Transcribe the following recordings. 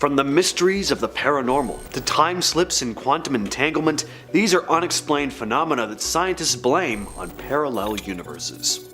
From the mysteries of the paranormal to time slips and quantum entanglement, these are unexplained phenomena that scientists blame on parallel universes.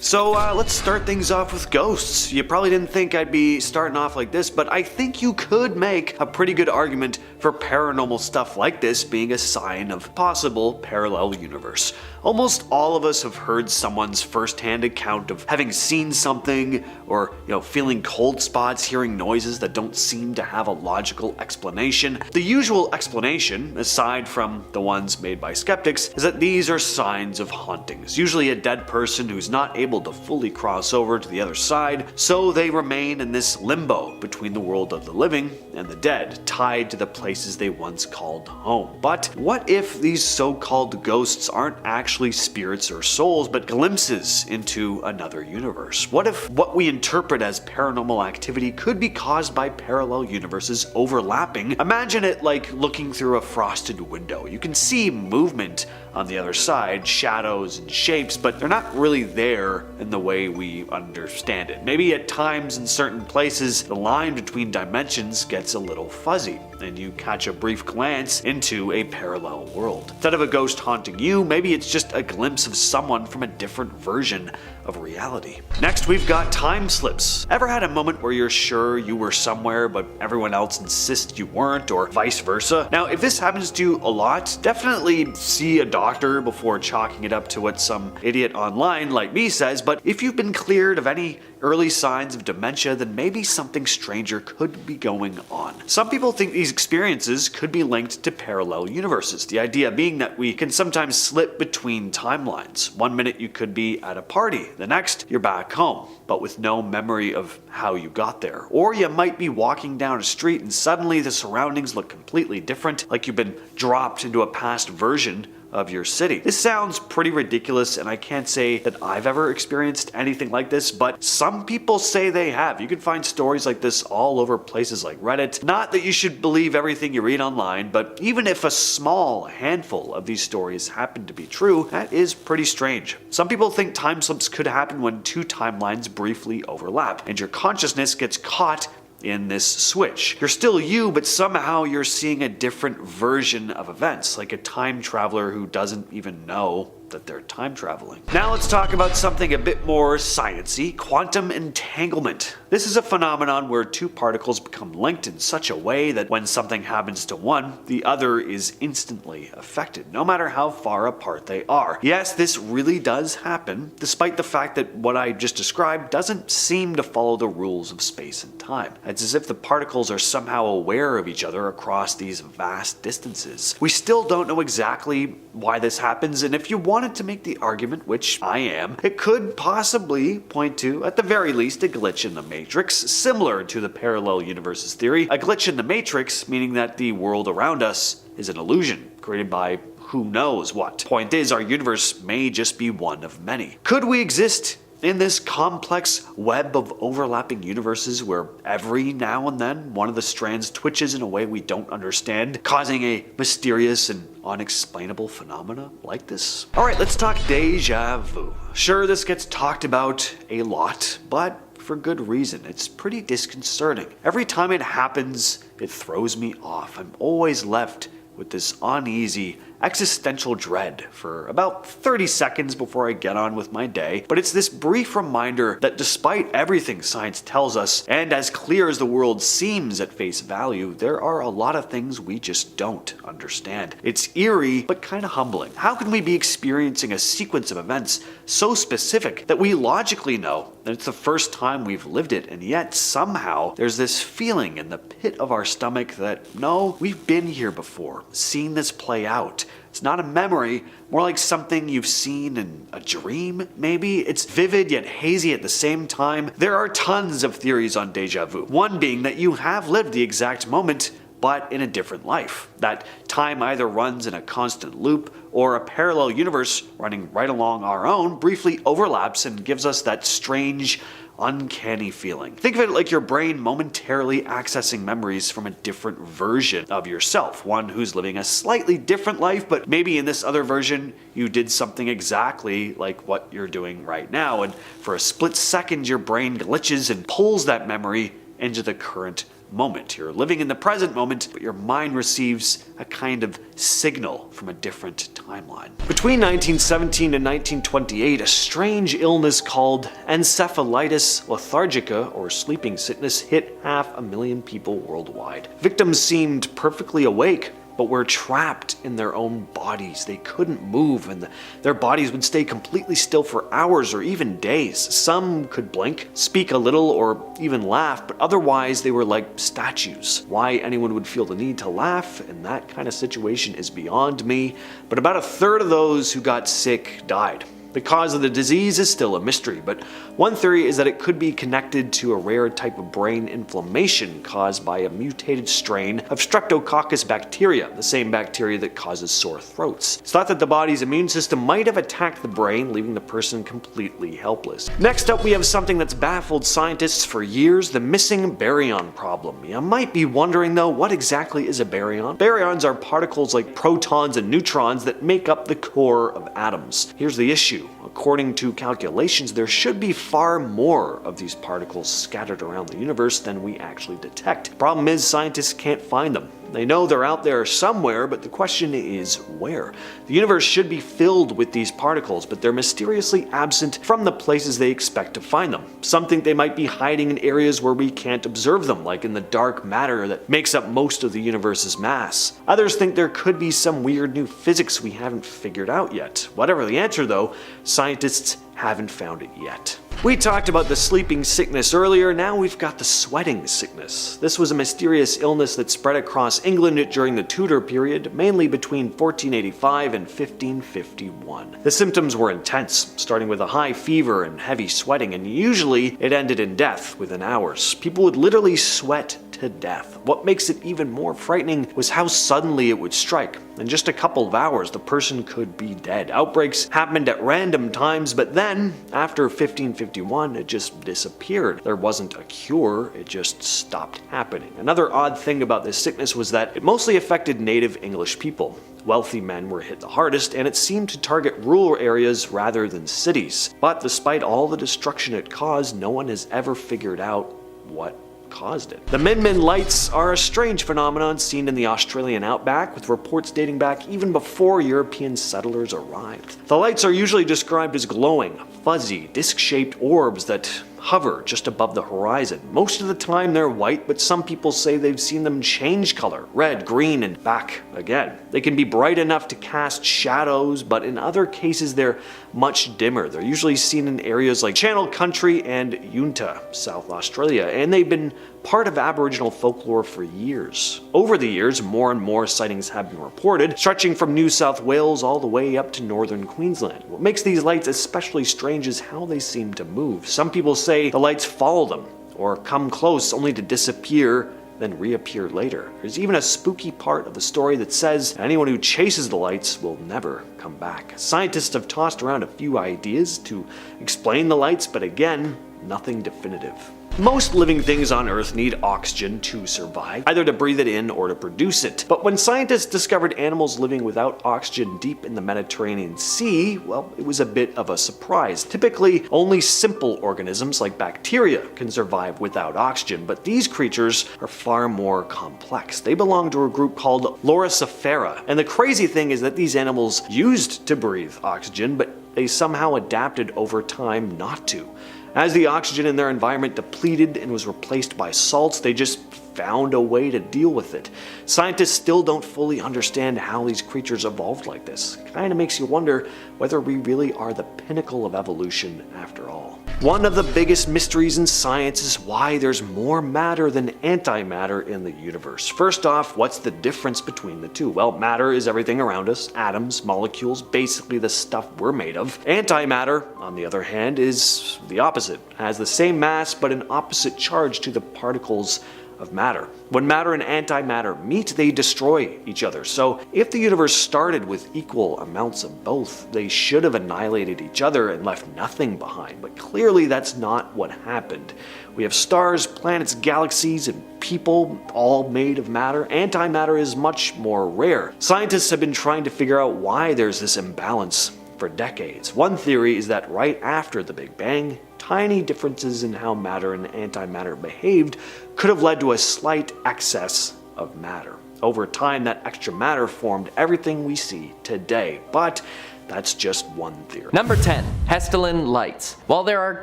So let's start things off with ghosts. You probably didn't think I'd be starting off like this, but I think you could make a pretty good argument for paranormal stuff like this being a sign of possible parallel universe. Almost all of us have heard someone's first-hand account of having seen something, or feeling cold spots, hearing noises that don't seem to have a logical explanation. The usual explanation, aside from the ones made by skeptics, is that these are signs of hauntings, usually a dead person who's not able to fully cross over to the other side, so they remain in this limbo between the world of the living and the dead, tied to the places they once called home. But what if these so-called ghosts aren't actually spirits or souls, but glimpses into another universe? What if what we interpret as paranormal activity could be caused by parallel universes overlapping? Imagine it like looking through a frosted window. You can see movement on the other side, shadows and shapes, but they're not really there in the way we understand it. Maybe at times in certain places, the line between dimensions gets a little fuzzy, and you catch a brief glance into a parallel world. Instead of a ghost haunting you, maybe it's just a glimpse of someone from a different version of reality. Next, we've got time slips. Ever had a moment where you're sure you were somewhere, but everyone else insists you weren't, or vice versa? Now, if this happens to you a lot, definitely see a doctor before chalking it up to what some idiot online like me says, but if you've been cleared of any early signs of dementia, then maybe something stranger could be going on. Some people think these experiences could be linked to parallel universes, the idea being that we can sometimes slip between timelines. One minute you could be at a party, the next you're back home, but with no memory of how you got there. Or you might be walking down a street and suddenly the surroundings look completely different, like you've been dropped into a past version of your city. This sounds pretty ridiculous, and I can't say that I've ever experienced anything like this, but some people say they have. You can find stories like this all over places like Reddit. Not that you should believe everything you read online, but even if a small handful of these stories happen to be true, that is pretty strange. Some people think time slips could happen when two timelines briefly overlap, and your consciousness gets caught in this switch. You're still you, but somehow you're seeing a different version of events, like a time traveler who doesn't even know that they're time traveling. Now let's talk about something a bit more sciencey, quantum entanglement. This is a phenomenon where two particles become linked in such a way that when something happens to one, the other is instantly affected, no matter how far apart they are. Yes, this really does happen, despite the fact that what I just described doesn't seem to follow the rules of space and time. It's as if the particles are somehow aware of each other across these vast distances. We still don't know exactly why this happens, and if you wanted to make the argument, which I am, it could possibly point to, at the very least, a glitch in the Matrix, similar to the parallel universes theory. A glitch in the Matrix meaning that the world around us is an illusion created by who knows what. Point is, our universe may just be one of many. Could we exist in this complex web of overlapping universes where every now and then one of the strands twitches in a way we don't understand, causing a mysterious and unexplainable phenomena like this? Alright, let's talk deja vu. Sure, this gets talked about a lot, but for good reason. It's pretty disconcerting. Every time it happens, it throws me off. I'm always left with this uneasy, existential dread for about 30 seconds before I get on with my day, but it's this brief reminder that despite everything science tells us, and as clear as the world seems at face value, there are a lot of things we just don't understand. It's eerie, but kind of humbling. How can we be experiencing a sequence of events so specific that we logically know that it's the first time we've lived it, and yet somehow there's this feeling in the pit of our stomach that, no, we've been here before, seen this play out. It's not a memory, more like something you've seen in a dream, maybe? It's vivid yet hazy at the same time. There are tons of theories on deja vu. One being that you have lived the exact moment, but in a different life. That time either runs in a constant loop, or a parallel universe running right along our own briefly overlaps and gives us that strange, uncanny feeling. Think of it like your brain momentarily accessing memories from a different version of yourself, one who's living a slightly different life, but maybe in this other version you did something exactly like what you're doing right now, and for a split second your brain glitches and pulls that memory into the current moment. You're living in the present moment, but your mind receives a kind of signal from a different timeline. Between 1917 and 1928, a strange illness called encephalitis lethargica, or sleeping sickness, hit 500,000 people worldwide. Victims seemed perfectly awake, but were trapped in their own bodies. They couldn't move, and their bodies would stay completely still for hours or even days. Some could blink, speak a little, or even laugh, but otherwise they were like statues. Why anyone would feel the need to laugh in that kind of situation is beyond me, but about a third of those who got sick died. The cause of the disease is still a mystery, but one theory is that it could be connected to a rare type of brain inflammation caused by a mutated strain of Streptococcus bacteria, the same bacteria that causes sore throats. It's thought that the body's immune system might have attacked the brain, leaving the person completely helpless. Next up, we have something that's baffled scientists for years: the missing baryon problem. You might be wondering though, what exactly is a baryon? Baryons are particles like protons and neutrons that make up the core of atoms. Here's the issue. According to calculations, there should be far more of these particles scattered around the universe than we actually detect. Problem is, scientists can't find them. They know they're out there somewhere, but the question is where? The universe should be filled with these particles, but they're mysteriously absent from the places they expect to find them. Some think they might be hiding in areas where we can't observe them, like in the dark matter that makes up most of the universe's mass. Others think there could be some weird new physics we haven't figured out yet. Whatever the answer though, scientists haven't found it yet. We talked about the sleeping sickness earlier, now we've got the sweating sickness. This was a mysterious illness that spread across England during the Tudor period, mainly between 1485 and 1551. The symptoms were intense, starting with a high fever and heavy sweating, and usually it ended in death within hours. People would literally sweat to death. What makes it even more frightening was how suddenly it would strike. In just a couple of hours, the person could be dead. Outbreaks happened at random times, but then, after 1551, it just disappeared. There wasn't a cure, it just stopped happening. Another odd thing about this sickness was that it mostly affected native English people. Wealthy men were hit the hardest, and it seemed to target rural areas rather than cities. But despite all the destruction it caused, no one has ever figured out what caused it. The Min Min lights are a strange phenomenon seen in the Australian outback, with reports dating back even before European settlers arrived. The lights are usually described as glowing, fuzzy, disc-shaped orbs that hover just above the horizon. Most of the time they're white, but some people say they've seen them change color, red, green, and back again. They can be bright enough to cast shadows, but in other cases they're much dimmer. They're usually seen in areas like Channel Country and Yunta, South Australia, and they've been part of Aboriginal folklore for years. Over the years, more and more sightings have been reported, stretching from New South Wales all the way up to northern Queensland. What makes these lights especially strange is how they seem to move. Some people say the lights follow them, or come close only to disappear, then reappear later. There's even a spooky part of the story that says anyone who chases the lights will never come back. Scientists have tossed around a few ideas to explain the lights, but again, nothing definitive. Most living things on Earth need oxygen to survive, either to breathe it in or to produce it. But when scientists discovered animals living without oxygen deep in the Mediterranean Sea, well, it was a bit of a surprise. Typically, only simple organisms like bacteria can survive without oxygen, but these creatures are far more complex. They belong to a group called Loricifera, and the crazy thing is that these animals used to breathe oxygen, but they somehow adapted over time not to. As the oxygen in their environment depleted and was replaced by salts, they just found a way to deal with it. Scientists still don't fully understand how these creatures evolved like this. It kind of makes you wonder whether we really are the pinnacle of evolution after all. One of the biggest mysteries in science is why there's more matter than antimatter in the universe. First off, what's the difference between the two? Well, matter is everything around us, atoms, molecules, basically the stuff we're made of. Antimatter, on the other hand, is the opposite. It has the same mass but an opposite charge to the particles of matter. When matter and antimatter meet, they destroy each other. So if the universe started with equal amounts of both, they should have annihilated each other and left nothing behind. But clearly that's not what happened. We have stars, planets, galaxies, and people all made of matter. Antimatter is much more rare. Scientists have been trying to figure out why there's this imbalance for decades. One theory is that right after the Big Bang, tiny differences in how matter and antimatter behaved could have led to a slight excess of matter. Over time, that extra matter formed everything we see today, but that's just one theory. Number 10. Hessdalen lights. While there are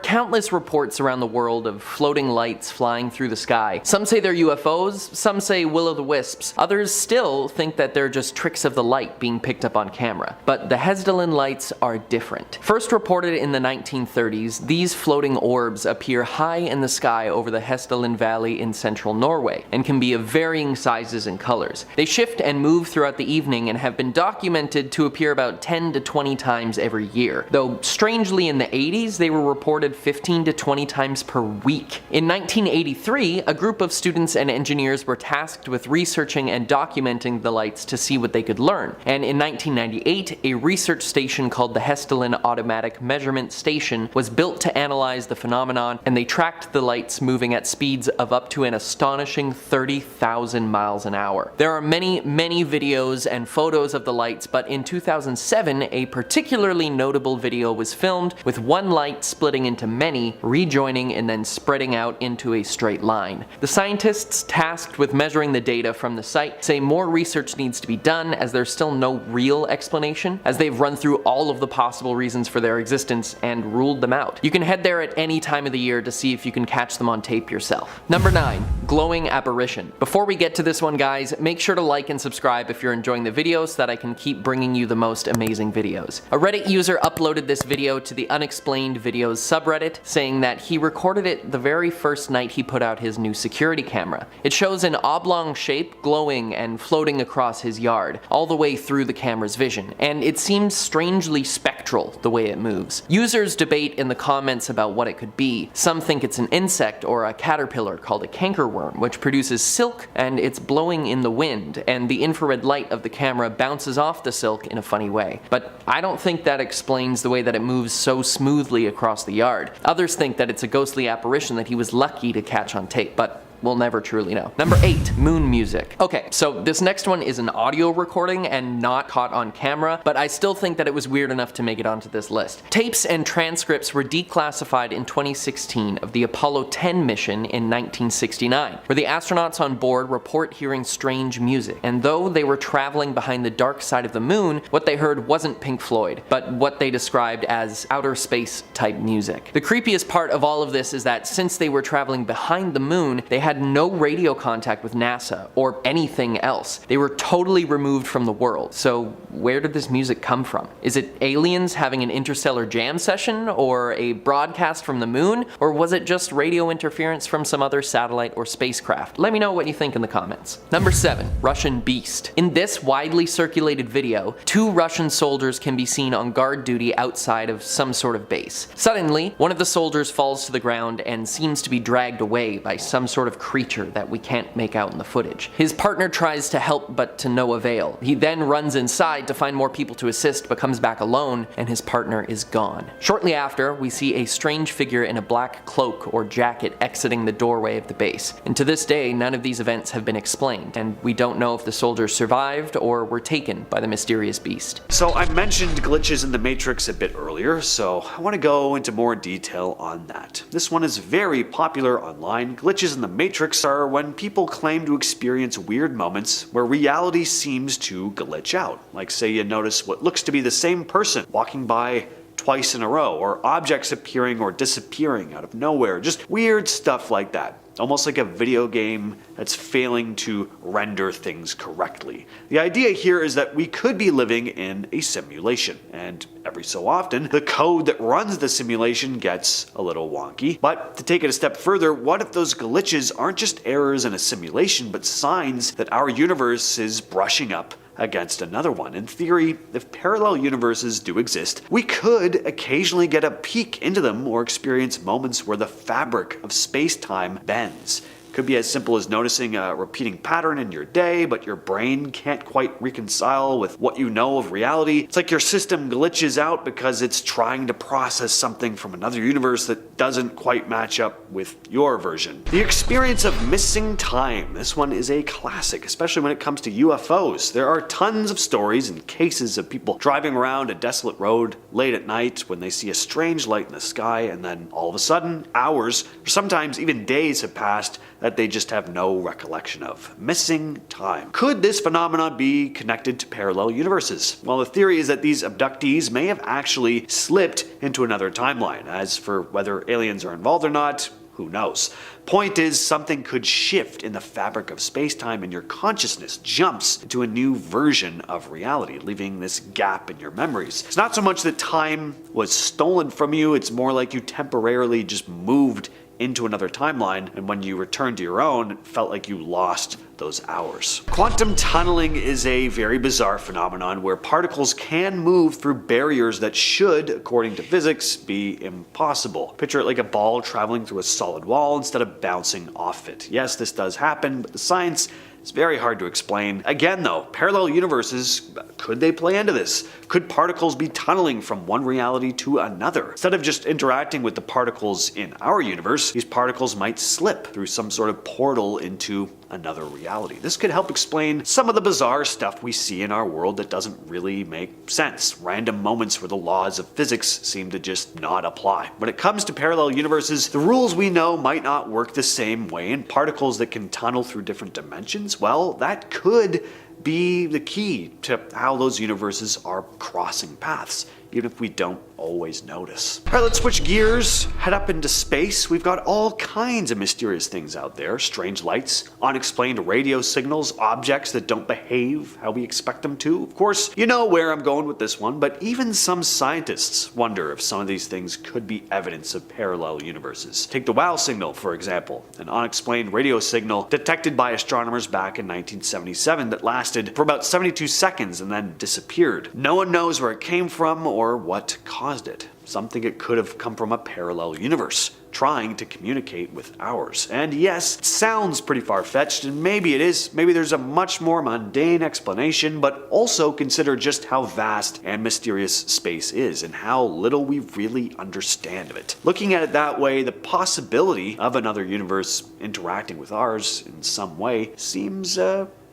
countless reports around the world of floating lights flying through the sky, some say they're UFOs, some say will-o'-the-wisps, others still think that they're just tricks of the light being picked up on camera. But the Hessdalen lights are different. First reported in the 1930s, these floating orbs appear high in the sky over the Hessdalen Valley in central Norway, and can be of varying sizes and colors. They shift and move throughout the evening and have been documented to appear about 10 to 20 times every year, though strangely in the 80s they were reported 15 to 20 times per week. In 1983, a group of students and engineers were tasked with researching and documenting the lights to see what they could learn, and in 1998 a research station called the Hessdalen Automatic Measurement Station was built to analyze the phenomenon, and they tracked the lights moving at speeds of up to an astonishing 30,000 miles an hour. There are many videos and photos of the lights, but in 2007 a particularly notable video was filmed with one light splitting into many, rejoining and then spreading out into a straight line. The scientists tasked with measuring the data from the site say more research needs to be done, as there's still no real explanation, as they've run through all of the possible reasons for their existence and ruled them out. You can head there at any time of the year to see if you can catch them on tape yourself. Number 9. Glowing apparition. Before we get to this one, guys, make sure to like and subscribe if you're enjoying the video so that I can keep bringing you the most amazing videos. A Reddit user uploaded this video to the Unexplained videos subreddit, saying that he recorded it the very first night he put out his new security camera. It shows an oblong shape glowing and floating across his yard, all the way through the camera's vision, and it seems strangely spectral the way it moves. Users debate in the comments about what it could be. Some think it's an insect or a caterpillar called a cankerworm, which produces silk and it's blowing in the wind, and the infrared light of the camera bounces off the silk in a funny way. But I don't think that explains the way that it moves so smoothly across the yard. Others think that it's a ghostly apparition that he was lucky to catch on tape, but we'll never truly know. Number 8. Moon music. Okay, so this next one is an audio recording and not caught on camera, but I still think that it was weird enough to make it onto this list. Tapes and transcripts were declassified in 2016 of the Apollo 10 mission in 1969, where the astronauts on board report hearing strange music. And though they were traveling behind the dark side of the moon, what they heard wasn't Pink Floyd, but what they described as outer space type music. The creepiest part of all of this is that since they were traveling behind the moon, they had no radio contact with NASA or anything else. They were totally removed from the world. So where did this music come from? Is it aliens having an interstellar jam session, or a broadcast from the moon, or was it just radio interference from some other satellite or spacecraft? Let me know what you think in the comments. Number 7. Russian Beast. In this widely circulated video, 2 Russian soldiers can be seen on guard duty outside of some sort of base. Suddenly, one of the soldiers falls to the ground and seems to be dragged away by some sort of creature that we can't make out in the footage. His partner tries to help, but to no avail. He then runs inside to find more people to assist, but comes back alone, and his partner is gone. Shortly after, we see a strange figure in a black cloak or jacket exiting the doorway of the base. And to this day, none of these events have been explained, and we don't know if the soldiers survived or were taken by the mysterious beast. So I mentioned glitches in the Matrix a bit earlier, so I want to go into more detail on that. This one is very popular online. Glitches in the Matrix are when people claim to experience weird moments where reality seems to glitch out. Like, say you notice what looks to be the same person walking by twice in a row, or objects appearing or disappearing out of nowhere. Just weird stuff like that. Almost like a video game that's failing to render things correctly. The idea here is that we could be living in a simulation, and every so often, the code that runs the simulation gets a little wonky. But to take it a step further, what if those glitches aren't just errors in a simulation, but signs that our universe is brushing up against another one? In theory, if parallel universes do exist, we could occasionally get a peek into them or experience moments where the fabric of space-time bends. Could be as simple as noticing a repeating pattern in your day, but your brain can't quite reconcile with what you know of reality. It's like your system glitches out because it's trying to process something from another universe that doesn't quite match up with your version. The experience of missing time. This one is a classic, especially when it comes to UFOs. There are tons of stories and cases of people driving around a desolate road late at night when they see a strange light in the sky, and then all of a sudden, hours, or sometimes even days have passed that they just have no recollection of. Missing time. Could this phenomenon be connected to parallel universes? Well, the theory is that these abductees may have actually slipped into another timeline. As for whether aliens are involved or not, who knows? Point is, something could shift in the fabric of space-time and your consciousness jumps into a new version of reality, leaving this gap in your memories. It's not so much that time was stolen from you, it's more like you temporarily just moved into another timeline, and when you returned to your own, it felt like you lost those hours. Quantum tunneling is a very bizarre phenomenon where particles can move through barriers that should, according to physics, be impossible. Picture it like a ball traveling through a solid wall instead of bouncing off it. Yes, this does happen, but the science is very hard to explain. Again though, parallel universes, could they play into this? Could particles be tunneling from one reality to another? Instead of just interacting with the particles in our universe, these particles might slip through some sort of portal into another reality. This could help explain some of the bizarre stuff we see in our world that doesn't really make sense. Random moments where the laws of physics seem to just not apply. When it comes to parallel universes, the rules we know might not work the same way, and particles that can tunnel through different dimensions, well, that could be the key to how those universes are crossing paths, even if we don't always notice. Alright, let's switch gears, head up into space. We've got all kinds of mysterious things out there. Strange lights, unexplained radio signals, objects that don't behave how we expect them to. Of course, you know where I'm going with this one, but even some scientists wonder if some of these things could be evidence of parallel universes. Take the WOW signal, for example, an unexplained radio signal detected by astronomers back in 1977 that lasted for about 72 seconds and then disappeared. No one knows where it came from or what caused it. Some think it could have come from a parallel universe, trying to communicate with ours. And yes, it sounds pretty far-fetched, and maybe it is. Maybe there's a much more mundane explanation, but also consider just how vast and mysterious space is, and how little we really understand of it. Looking at it that way, the possibility of another universe interacting with ours in some way seems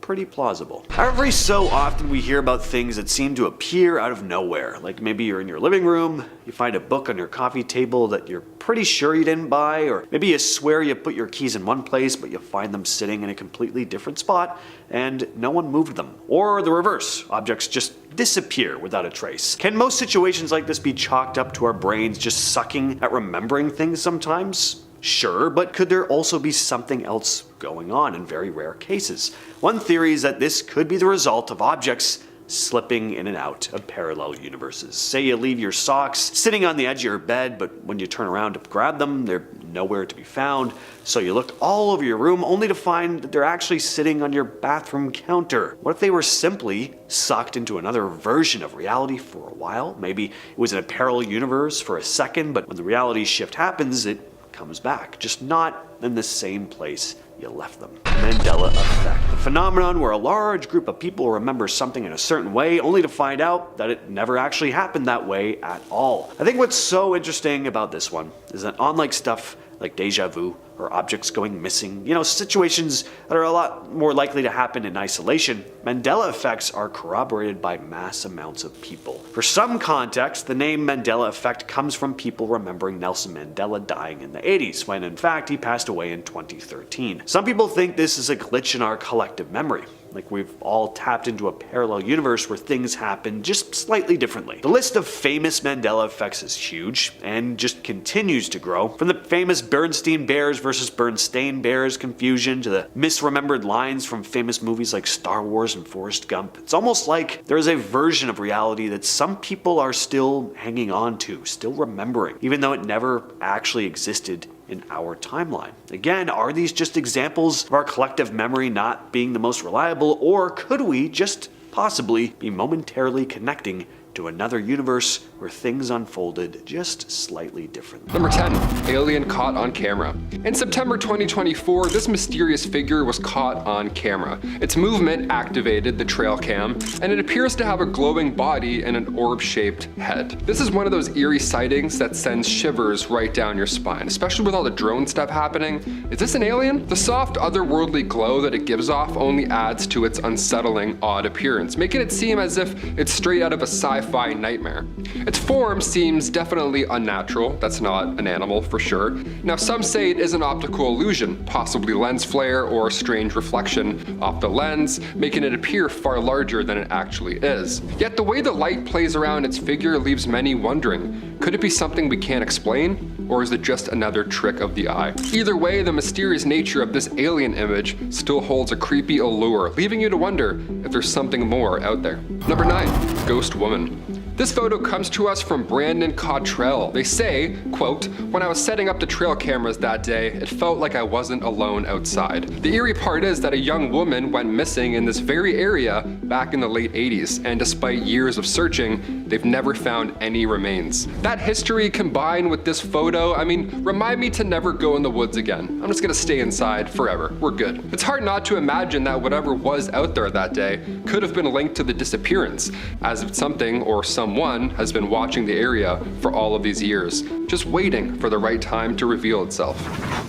pretty plausible. Every so often we hear about things that seem to appear out of nowhere. Like maybe you're in your living room, you find a book on your coffee table that you're pretty sure you didn't buy, or maybe you swear you put your keys in one place but you find them sitting in a completely different spot and no one moved them. Or the reverse, objects just disappear without a trace. Can most situations like this be chalked up to our brains just sucking at remembering things sometimes? Sure, but could there also be something else going on in very rare cases? One theory is that this could be the result of objects slipping in and out of parallel universes. Say you leave your socks sitting on the edge of your bed, but when you turn around to grab them, they're nowhere to be found. So you look all over your room only to find that they're actually sitting on your bathroom counter. What if they were simply sucked into another version of reality for a while? Maybe it was in a parallel universe for a second, but when the reality shift happens, it comes back, just not in the same place you left them. Mandela effect. The phenomenon where a large group of people remember something in a certain way only to find out that it never actually happened that way at all. I think what's so interesting about this one is that unlike stuff like deja vu or objects going missing, situations that are a lot more likely to happen in isolation, Mandela effects are corroborated by mass amounts of people. For some context, the name Mandela effect comes from people remembering Nelson Mandela dying in the 80s, when in fact he passed away in 2013. Some people think this is a glitch in our collective memory, like we've all tapped into a parallel universe where things happen just slightly differently. The list of famous Mandela effects is huge and just continues to grow, from the famous Bernstein Bears versus Bernstein Bears confusion to the misremembered lines from famous movies like Star Wars and Forrest Gump. It's almost like there's a version of reality that some people are still hanging on to, still remembering, even though it never actually existed in our timeline. Again, are these just examples of our collective memory not being the most reliable, or could we just possibly be momentarily connecting to another universe where things unfolded just slightly differently. Number 10. Alien caught on camera. In September 2024, this mysterious figure was caught on camera. Its movement activated the trail cam, and it appears to have a glowing body and an orb-shaped head. This is one of those eerie sightings that sends shivers right down your spine, especially with all the drone stuff happening. Is this an alien? The soft, otherworldly glow that it gives off only adds to its unsettling, odd appearance, making it seem as if it's straight out of a sci-fi nightmare. Its form seems definitely unnatural. That's not an animal for sure. Now, some say it is an optical illusion, possibly lens flare or a strange reflection off the lens, making it appear far larger than it actually is. Yet the way the light plays around its figure leaves many wondering, could it be something we can't explain? Or is it just another trick of the eye? Either way, the mysterious nature of this alien image still holds a creepy allure, leaving you to wonder if there's something more out there. Number 9. Ghost Woman. This photo comes to us from Brandon Cottrell. They say, quote, "When I was setting up the trail cameras that day, it felt like I wasn't alone outside." The eerie part is that a young woman went missing in this very area back in the late 80s, and despite years of searching, they've never found any remains. That history combined with this photo, remind me to never go in the woods again. I'm just gonna stay inside forever. We're good. It's hard not to imagine that whatever was out there that day could have been linked to the disappearance, as if something or someone has been watching the area for all of these years, just waiting for the right time to reveal itself.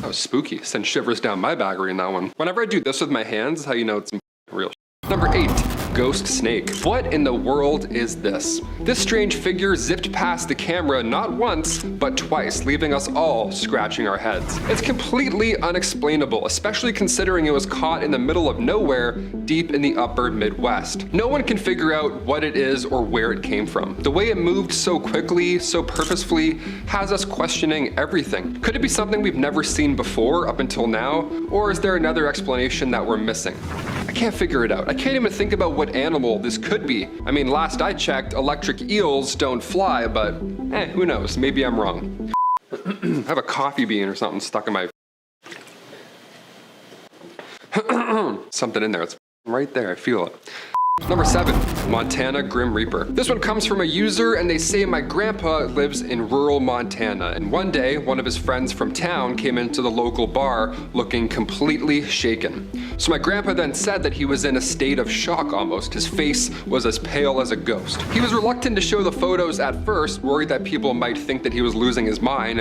That was spooky. Sent shivers down my back reading that one. Whenever I do this with my hands, how you know it's real. Number 8. Ghost snake. What in the world is this? This strange figure zipped past the camera not once, but twice, leaving us all scratching our heads. It's completely unexplainable, especially considering it was caught in the middle of nowhere, deep in the upper Midwest. No one can figure out what it is or where it came from. The way it moved so quickly, so purposefully, has us questioning everything. Could it be something we've never seen before up until now? Or is there another explanation that we're missing? I can't figure it out. I can't even think about what animal this could be. Last I checked, electric eels don't fly, but who knows? Maybe I'm wrong. I have a coffee bean or something stuck in my... something in there. It's right there. I feel it. Number 7. Montana Grim Reaper. This one comes from a user, and they say, "My grandpa lives in rural Montana, and one day one of his friends from town came into the local bar looking completely shaken. So my grandpa then said that he was in a state of shock almost. His face was as pale as a ghost. He was reluctant to show the photos at first, worried that people might think that he was losing his mind.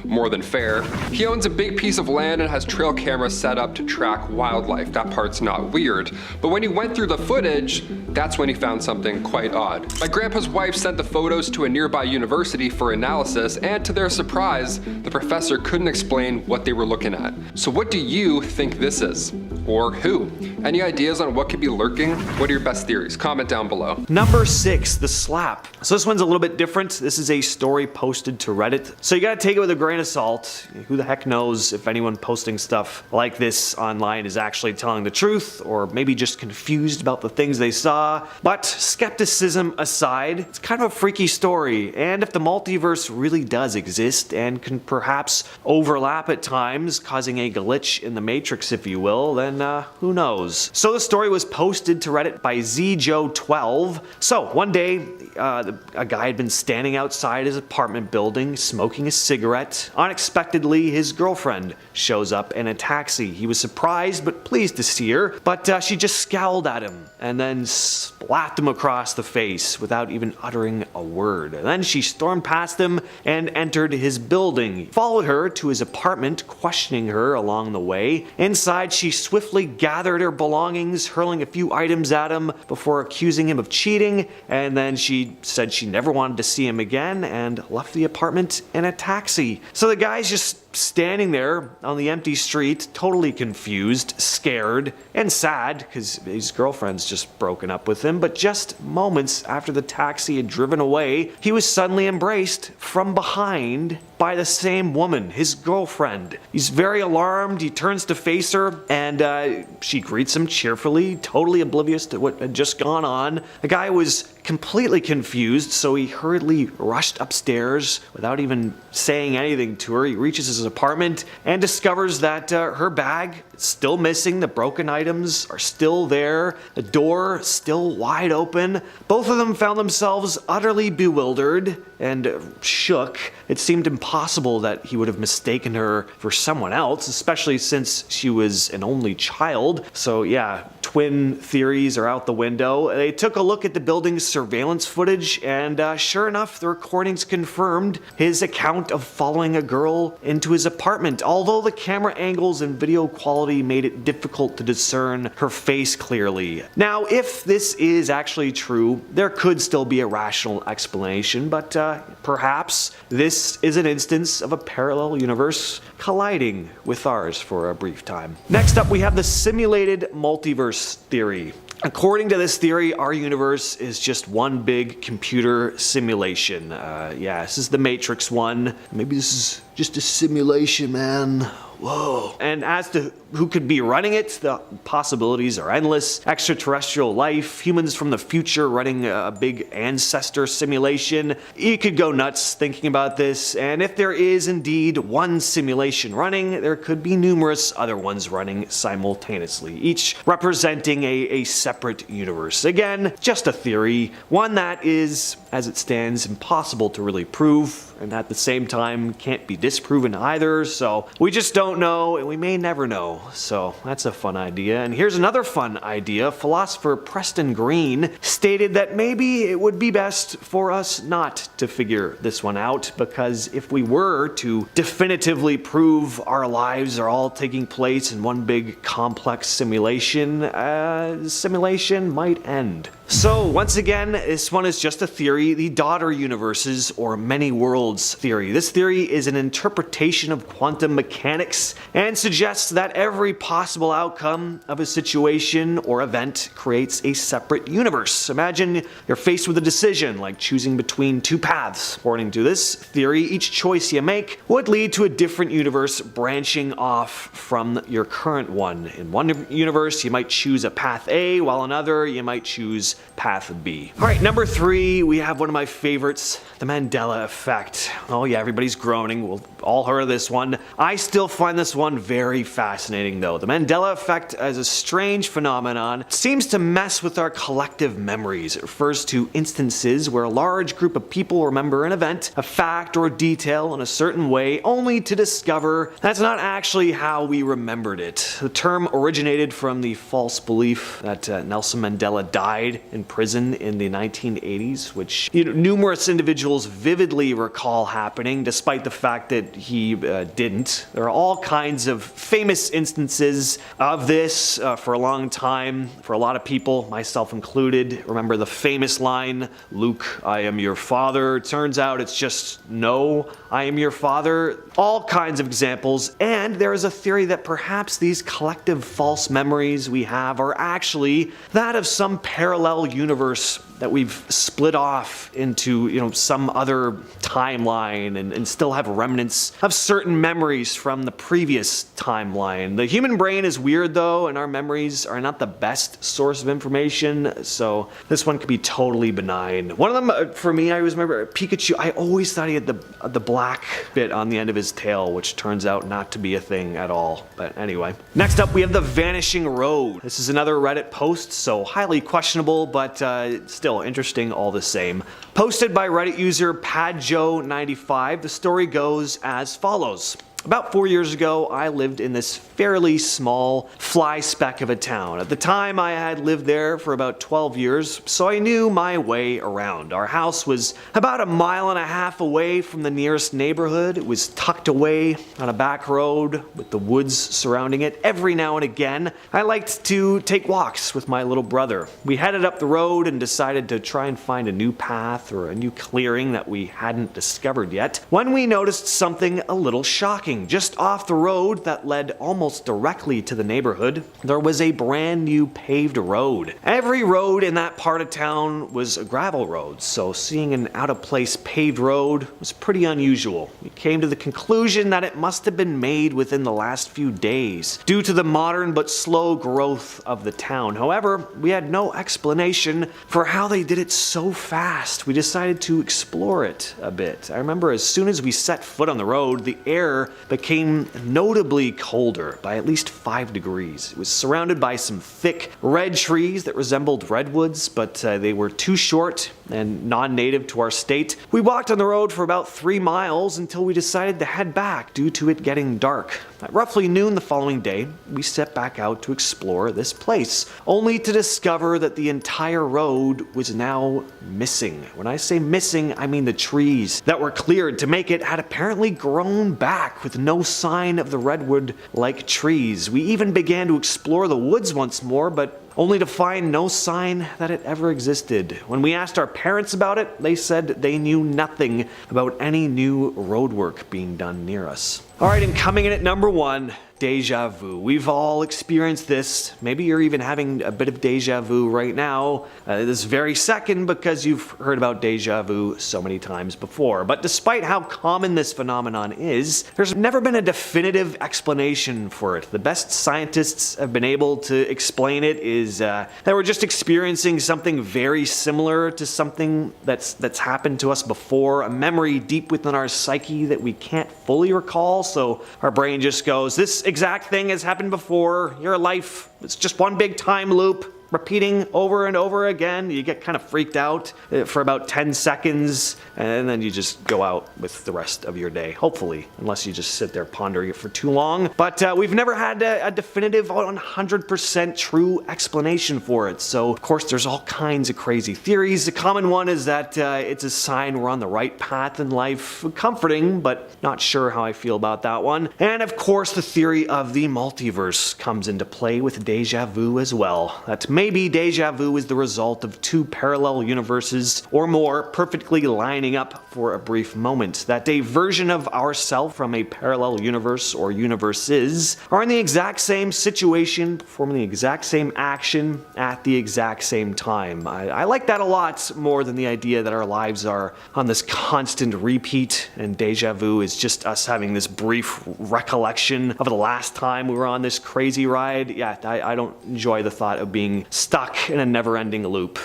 More than fair. He owns a big piece of land and has trail cameras set up to track wildlife. That part's not weird. But when he went through the footage, that's when he found something quite odd. My grandpa's wife sent the photos to a nearby university for analysis, and to their surprise, the professor couldn't explain what they were looking at. So what do you think this is? Or who? Any ideas on what could be lurking? What are your best theories? Comment down below. Number 6, the slap. So this one's a little bit different. This is a story posted to Reddit. So you gotta take it with a grain of salt. Who the heck knows if anyone posting stuff like this online is actually telling the truth, or maybe just confused about the things they saw. But skepticism aside, it's kind of a freaky story. And if the multiverse really does exist and can perhaps overlap at times, causing a glitch in the matrix, if you will, then who knows? So the story was posted to Reddit by ZJoe12. So one day, a guy had been standing outside his apartment building smoking a cigarette. Unexpectedly, his girlfriend shows up in a taxi. He was surprised but pleased to see her, but she just scowled at him and then slapped him across the face without even uttering a word. And then she stormed past him and entered his building. He followed her to his apartment, questioning her along the way. Inside, she swiftly gathered her belongings, hurling a few items at him before accusing him of cheating, and then she said she never wanted to see him again and left the apartment in a taxi. So the guy's just standing there on the empty street, totally confused, scared, and sad because his girlfriend's just broken up with him. But just moments after the taxi had driven away, he was suddenly embraced from behind by the same woman, his girlfriend. He's very alarmed. He turns to face her, and she greets him cheerfully, totally oblivious to what had just gone on. The guy was completely confused, so he hurriedly rushed upstairs without even saying anything to her. He reaches his apartment and discovers that her bag is still missing. The broken items are still there. The door still wide open. Both of them found themselves utterly bewildered and shook. It seemed impossible that he would have mistaken her for someone else, especially since she was an only child. So yeah, twin theories are out the window. They took a look at the building's surveillance footage, and sure enough, the recordings confirmed his account of following a girl into his apartment, although the camera angles and video quality made it difficult to discern her face clearly. Now, if this is actually true, there could still be a rational explanation, but perhaps this is an instance of a parallel universe colliding with ours for a brief time. Next up, we have the simulated multiverse theory. According to this theory, our universe is just one big computer simulation. Yeah, this is the Matrix one. Maybe this is just a simulation, man. Whoa. And as to who could be running it, the possibilities are endless. Extraterrestrial life, humans from the future running a big ancestor simulation. You could go nuts thinking about this, and if there is indeed one simulation running, there could be numerous other ones running simultaneously, each representing a separate universe. Again, just a theory, one that is, as it stands, impossible to really prove, and at the same time can't be disproven either, so we just don't know, and we may never know. So that's a fun idea. And here's another fun idea. Philosopher Preston Green stated that maybe it would be best for us not to figure this one out, because if we were to definitively prove our lives are all taking place in one big complex simulation, the simulation might end. So once again, this one is just a theory, the daughter universes or many worlds theory. This theory is an interpretation of quantum mechanics and suggests that every possible outcome of a situation or event creates a separate universe. Imagine you're faced with a decision, like choosing between two paths. According to this theory, each choice you make would lead to a different universe branching off from your current one. In one universe, you might choose a path A, while another, you might choose path B. Alright, number 3, we have one of my favorites, the Mandela effect. Oh yeah, everybody's groaning. We'll all heard of this one. I still find this one very fascinating though. The Mandela effect as a strange phenomenon seems to mess with our collective memories. It refers to instances where a large group of people remember an event, a fact, or a detail in a certain way, only to discover that's not actually how we remembered it. The term originated from the false belief that Nelson Mandela died in prison in the 1980s, which numerous individuals vividly recall happening, despite the fact that he didn't. There are all kinds of famous instances of this for a long time. For a lot of people, myself included, remember the famous line, "Luke, I am your father." Turns out it's just, "No, I am your father." All kinds of examples, and there is a theory that perhaps these collective false memories we have are actually that of some parallel universe that we've split off into, some other timeline and still have remnants of certain memories from the previous timeline. The human brain is weird though, and our memories are not the best source of information, so this one could be totally benign. One of them, for me, I always remember Pikachu. I always thought he had the black bit on the end of his tail, which turns out not to be a thing at all. But anyway. Next up, we have the vanishing road. This is another Reddit post, so highly questionable, but still interesting all the same. Posted by Reddit user Padjo95, the story goes as follows. About 4 years ago, I lived in this fairly small fly speck of a town. At the time, I had lived there for about 12 years, so I knew my way around. Our house was about 1.5 miles away from the nearest neighborhood. It was tucked away on a back road with the woods surrounding it. Every now and again, I liked to take walks with my little brother. We headed up the road and decided to try and find a new path or a new clearing that we hadn't discovered yet, when we noticed something a little shocking. shocking. Just off the road that led almost directly to the neighborhood, there was a brand new paved road. Every road in that part of town was a gravel road, so seeing an out-of-place paved road was pretty unusual. We came to the conclusion that it must have been made within the last few days, due to the modern but slow growth of the town. However, we had no explanation for how they did it so fast. We decided to explore it a bit. I remember as soon as we set foot on the road, the air became notably colder by at least 5 degrees. It was surrounded by some thick red trees that resembled redwoods, but they were too short and non-native to our state. We walked on the road for about 3 miles until we decided to head back due to it getting dark. At roughly noon the following day, we set back out to explore this place, only to discover that the entire road was now missing. When I say missing, I mean the trees that were cleared to make it had apparently grown back with no sign of the redwood-like trees. We even began to explore the woods once more, but only to find no sign that it ever existed. When we asked our parents about it, they said they knew nothing about any new roadwork being done near us. Alright, and coming in at number 1, deja vu. We've all experienced this. Maybe you're even having a bit of deja vu right now, this very second, because you've heard about deja vu so many times before. But despite how common this phenomenon is, there's never been a definitive explanation for it. The best scientists have been able to explain it is that we're just experiencing something very similar to something that's happened to us before, a memory deep within our psyche that we can't fully recall, so our brain just goes, this exact thing has happened before, your life, it's just one big time loop, repeating over and over again. You get kind of freaked out for about 10 seconds, and then you just go out with the rest of your day, hopefully, unless you just sit there pondering it for too long. But we've never had a definitive 100% true explanation for it, so of course there's all kinds of crazy theories. The common one is that it's a sign we're on the right path in life. Comforting, but not sure how I feel about that one. And of course the theory of the multiverse comes into play with deja vu as well. That maybe deja vu is the result of 2 parallel universes or more perfectly lining up for a brief moment. That a version of ourself from a parallel universe or universes are in the exact same situation, performing the exact same action at the exact same time. I like that a lot more than the idea that our lives are on this constant repeat and deja vu is just us having this brief recollection of the last time we were on this crazy ride. Yeah, I don't enjoy the thought of being stuck in a never-ending loop.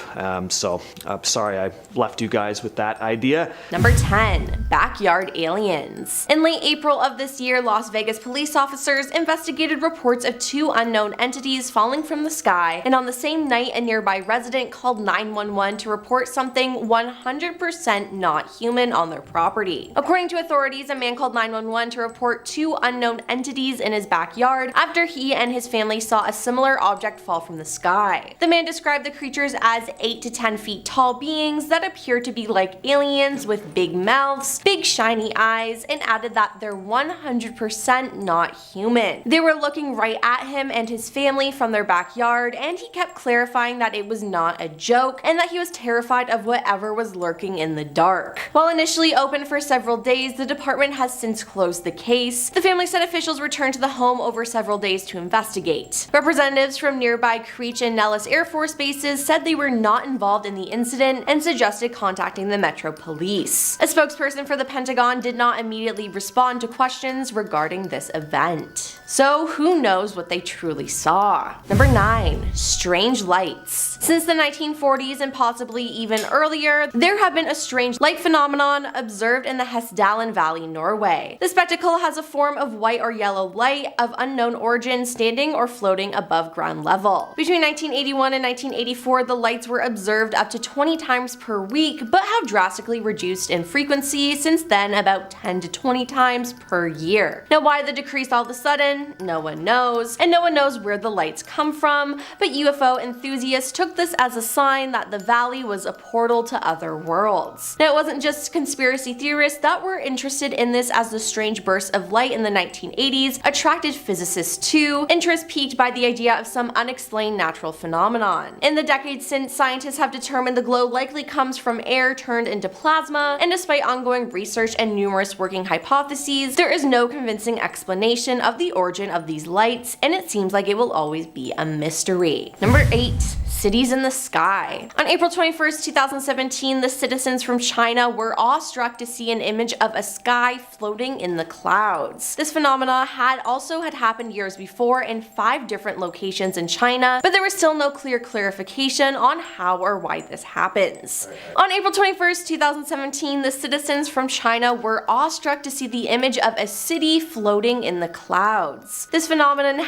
So I'm sorry I left you guys with that idea. Number 10. Backyard aliens. In late April of this year, Las Vegas police officers investigated reports of 2 unknown entities falling from the sky, and on the same night a nearby resident called 911 to report something 100% not human on their property. According to authorities, a man called 911 to report 2 unknown entities in his backyard after he and his family saw a similar object fall from the sky. The man described the creatures as 8 to 10 feet tall beings that appear to be like aliens with big mouths, big shiny eyes, and added that they're 100% not human. They were looking right at him and his family from their backyard, and he kept clarifying that it was not a joke and that he was terrified of whatever was lurking in the dark. While initially open for several days, the department has since closed the case. The family said officials returned to the home over several days to investigate. Representatives from nearby Creech and Nellis Air Force bases said they were not involved in the incident and suggested contacting the Metro Police. A spokesperson for the Pentagon did not immediately respond to questions regarding this event. So who knows what they truly saw? Number 9. Strange lights. Since the 1940s and possibly even earlier, there have been a strange light phenomenon observed in the Hessdalen Valley, Norway. The spectacle has a form of white or yellow light of unknown origin standing or floating above ground level. Between 1981 and 1984, the lights were observed up to 20 times per week, but have drastically reduced in frequency since then, about 10 to 20 times per year. Now why the decrease all of a sudden? No one knows, and no one knows where the lights come from, but UFO enthusiasts took this as a sign that the valley was a portal to other worlds. Now it wasn't just conspiracy theorists that were interested in this, as the strange bursts of light in the 1980s attracted physicists too, interest piqued by the idea of some unexplained natural phenomenon. In the decades since, scientists have determined the glow likely comes from air turned into plasma, and despite ongoing research and numerous working hypotheses, there is no convincing explanation of the origin of these lights, and it seems like it will always be a mystery. Number 8. Cities in the sky. On April 21st, 2017, the citizens from China were awestruck to see an image of a sky floating in the clouds. This phenomena had happened years before in 5 different locations in China, but there was still no clear clarification on how or why this happens. On April 21st, 2017, the citizens from China were awestruck to see the image of a city floating in the clouds. This phenomenon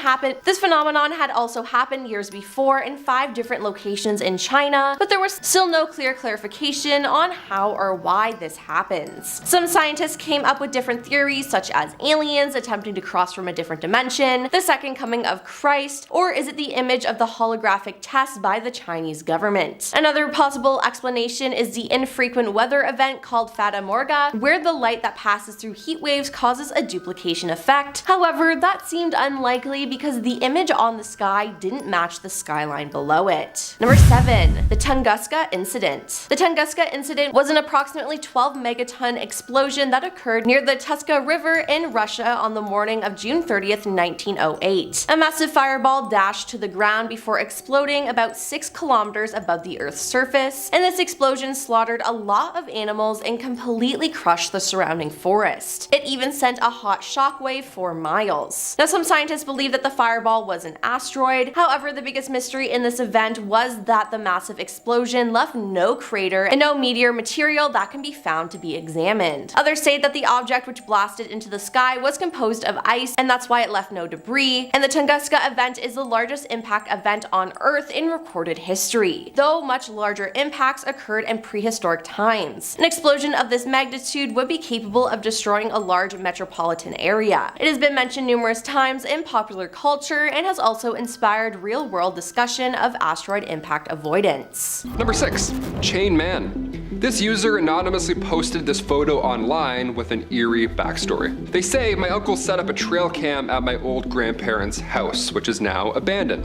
had also happened years before in 5 different locations in China, but there was still no clear clarification on how or why this happens. Some scientists came up with different theories, such as aliens attempting to cross from a different dimension, the second coming of Christ, or is it the image of the holographic test by the Chinese government? Another possible explanation is the infrequent weather event called Fata Morgana, where the light that passes through heat waves causes a duplication effect. However, that seemed unlikely because the image on the sky didn't match the skyline below it. Number 7. The Tunguska Incident. The Tunguska Incident was an approximately 12 megaton explosion that occurred near the Tuska River in Russia on the morning of June 30th, 1908. A massive fireball dashed to the ground before exploding about 6 kilometers above the Earth's surface, and this explosion slaughtered a lot of animals and completely crushed the surrounding forest. It even sent a hot shockwave for miles. Now, some scientists believe that the fireball was an asteroid. However, the biggest mystery in this event was that the massive explosion left no crater and no meteor material that can be found to be examined. Others say that the object which blasted into the sky was composed of ice, and that's why it left no debris, and the Tunguska event is the largest impact event on Earth in recorded history, though much larger impacts occurred in prehistoric times. An explosion of this magnitude would be capable of destroying a large metropolitan area. It has been mentioned numerous times in popular culture and has also inspired real-world discussion of asteroid impact avoidance. Number 6. Chain Man. This user anonymously posted this photo online with an eerie backstory. They say, "My uncle set up a trail cam at my old grandparents' house, which is now abandoned."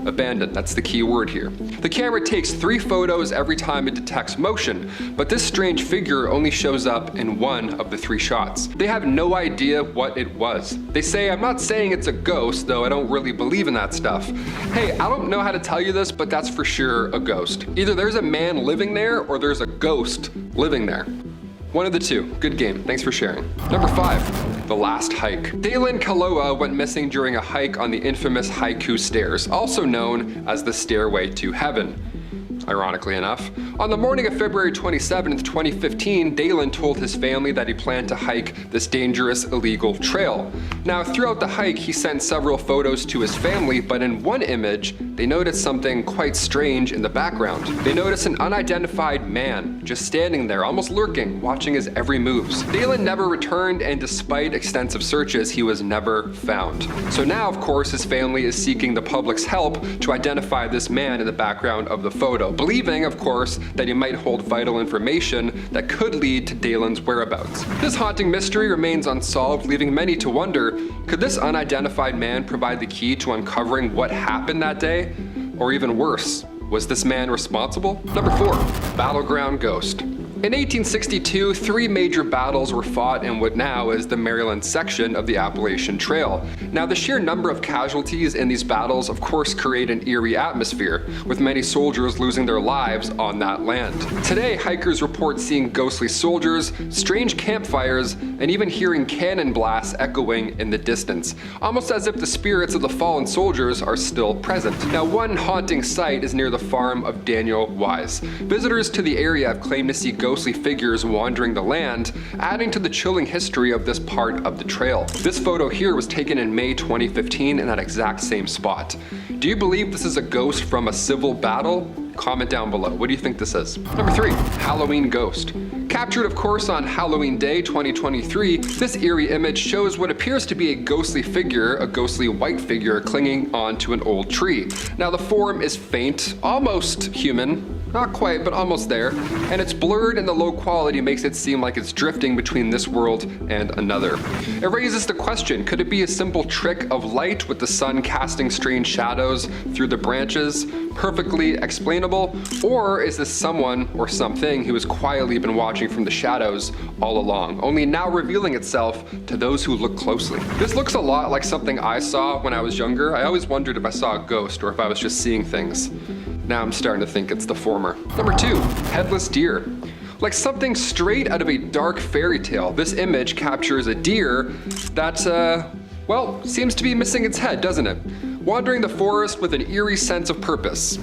Abandoned, that's the key word here. The camera takes 3 photos every time it detects motion, but this strange figure only shows up in 1 of the 3 shots. They have no idea what it was. They say, "I'm not saying it's a ghost, though I don't really believe in that stuff. Hey, I don't know how to tell you this, but that's for sure a ghost. Either there's a man living there or there's a ghost living there. One of the two. Good game. Thanks for sharing." Number 5. The Last Hike. Dalen Kaloa went missing during a hike on the infamous Haiku Stairs, also known as the Stairway to Heaven. Ironically enough. On the morning of February 27th, 2015, Dalen told his family that he planned to hike this dangerous illegal trail. Now, throughout the hike, he sent several photos to his family, but in one image, they noticed something quite strange in the background. They noticed an unidentified man just standing there, almost lurking, watching his every moves. Dalen never returned, and despite extensive searches, he was never found. So now, of course, his family is seeking the public's help to identify this man in the background of the photo, believing, of course, that he might hold vital information that could lead to Dalen's whereabouts. This haunting mystery remains unsolved, leaving many to wonder, could this unidentified man provide the key to uncovering what happened that day? Or even worse, was this man responsible? Number 4. Battleground Ghost. In 1862, 3 major battles were fought in what now is the Maryland section of the Appalachian Trail. Now, the sheer number of casualties in these battles of course create an eerie atmosphere, with many soldiers losing their lives on that land. Today, hikers report seeing ghostly soldiers, strange campfires, and even hearing cannon blasts echoing in the distance, almost as if the spirits of the fallen soldiers are still present. Now, one haunting site is near the farm of Daniel Wise. Visitors to the area have claimed to see ghostly figures wandering the land, adding to the chilling history of this part of the trail. This photo here was taken in May 2015 in that exact same spot. Do you believe this is a ghost from a civil battle? Comment down below. What do you think this is? Number 3. Halloween Ghost. Captured, of course, on Halloween Day 2023, this eerie image shows what appears to be a ghostly figure, a ghostly white figure clinging onto an old tree. Now, the form is faint, almost human, Not quite, but almost there. And it's blurred and the low quality makes it seem like it's drifting between this world and another. It raises the question, could it be a simple trick of light with the sun casting strange shadows through the branches? Perfectly explainable? Or is this someone or something who has quietly been watching from the shadows all along, only now revealing itself to those who look closely? This looks a lot like something I saw when I was younger. I always wondered if I saw a ghost or if I was just seeing things. Now I'm starting to think it's the former. Number 2, headless deer. Like something straight out of a dark fairy tale, this image captures a deer that, well, seems to be missing its head, doesn't it? Wandering the forest with an eerie sense of purpose.